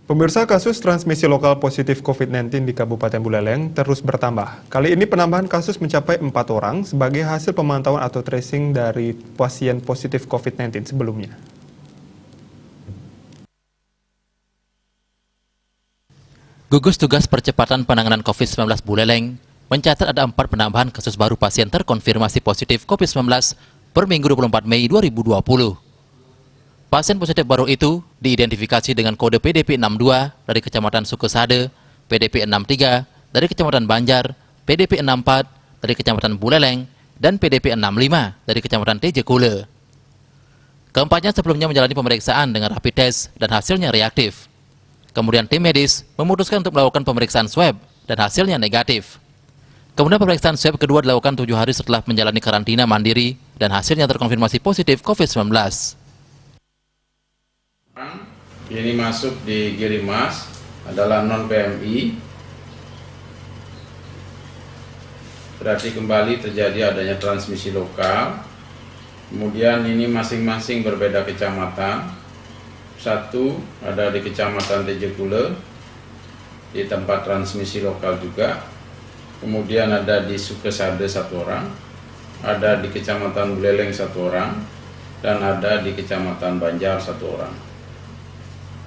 Pemirsa, kasus transmisi lokal positif COVID-19 di Kabupaten Buleleng terus bertambah. Kali ini penambahan kasus mencapai 4 orang sebagai hasil pemantauan atau tracing dari pasien positif COVID-19 sebelumnya. Gugus Tugas Percepatan Penanganan COVID-19 Buleleng mencatat ada 4 penambahan kasus baru pasien terkonfirmasi positif COVID-19 per Minggu 24 Mei 2020. Pasien positif baru itu diidentifikasi dengan kode PDP 62 dari Kecamatan Sukesade, PDP 63 dari Kecamatan Banjar, PDP 64 dari Kecamatan Buleleng, dan PDP 65 dari Kecamatan TJ Kule. Keempatnya sebelumnya menjalani pemeriksaan dengan rapid test dan hasilnya reaktif. Kemudian tim medis memutuskan untuk melakukan pemeriksaan swab dan hasilnya negatif. Kemudian pemeriksaan swab kedua dilakukan 7 hari setelah menjalani karantina mandiri dan hasilnya terkonfirmasi positif COVID-19. Ini masuk di Girimas adalah non-PMI, berarti kembali terjadi adanya transmisi lokal. Kemudian ini masing-masing berbeda kecamatan. Satu ada di Kecamatan TJ Kule, di tempat transmisi lokal juga. Kemudian ada di Sukesade 1 orang, ada di Kecamatan Buleleng 1 orang, dan ada di Kecamatan Banjar 1 orang.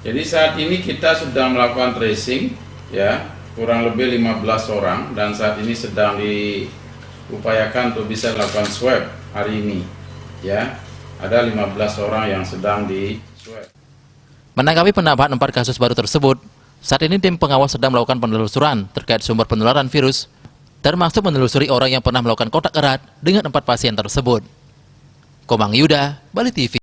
Jadi saat ini kita sudah melakukan tracing, ya, kurang lebih 15 orang, dan saat ini sedang diupayakan untuk bisa dilakukan swab hari ini, ya. Ada 15 orang yang sedang di swab. Menanggapi penambahan 4 kasus baru tersebut, saat ini tim pengawas sedang melakukan penelusuran terkait sumber penularan virus, termasuk menelusuri orang yang pernah melakukan kontak erat dengan 4 pasien tersebut. Komang Yuda, Bali TV.